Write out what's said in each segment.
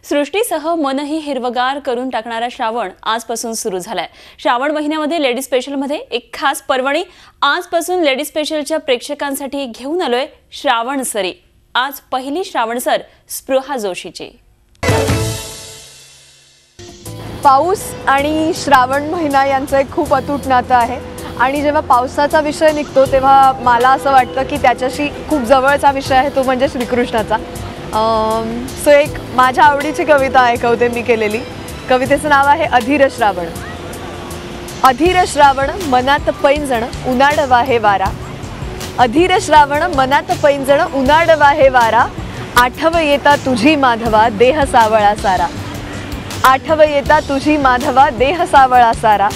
सृष्टीसह मनही हिरवगार करून टाकणारा श्रावण आजपासून सुरू झालाय। श्रावण महिन्यामध्ये लेडीज स्पेशलमध्ये एक खास पर्वणी आजपासून लेडीज स्पेशलच्या प्रेक्षकांसाठी घेऊन आलोय श्रावण सरी। आज पहिली श्रावण सर स्पृहा जोशीची। पाऊस आणि श्रावण महिना यांचं एक खूप अतूट नातं आहे आणि जेव्हा पावसाचा विषय निघतो तेव्हा मला असं वाटतं की त्याच्याशी खूप जवळचा विषय आहे तो म्हणजे श्रीकृष्णाचा। सो एक माझ्या आवडीची कविता ऐकवते मी केलेली। कवितेचं नाव आहे अधीर श्रावण। अधीर श्रावण मनात पैंजण उन्हाडवा हे वारा। अधीर श्रावण मनात पैंजण उन्हाडवा हे वारा। आठव येता तुझी माधवा देह सावळा सारा। आठव येता तुझी माधवा देह सावळा सारा।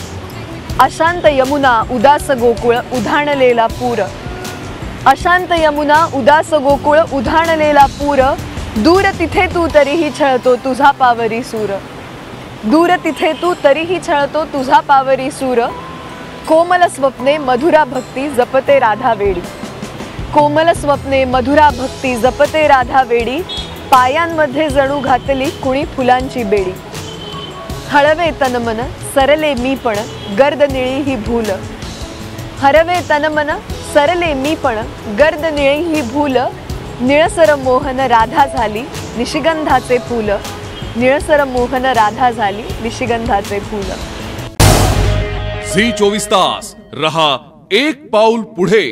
अशांत यमुना उदास गोकुळ उधाणलेला पूर। अशांत यमुना उदास गोकुळ उधाणलेला पूर। दूर तिथे तू तरीही छळतो तुझा पावरी सूर। दूर तिथे तू तरीही छळतो तुझा पावरी सूर। कोमल स्वप्ने मधुरा भक्ती जपते राधा वेडी। कोमल स्वप्ने मधुरा भक्ती जपते राधा वेडी। पायांमध्ये जणू घातली कुणी फुलांची बेडी। हळवे तनमन सरले मी पण गर्द निळी ही भूल। हरवे तनमन सरले मी पण गर्द निळी ही भूल। निळसर मोहन राधा झाली निशिगंधाचे फूल। निळसर मोहन राधा झाली निशिगंधाचे फूल। झी 24 तास रहा एक पाऊल पुढे।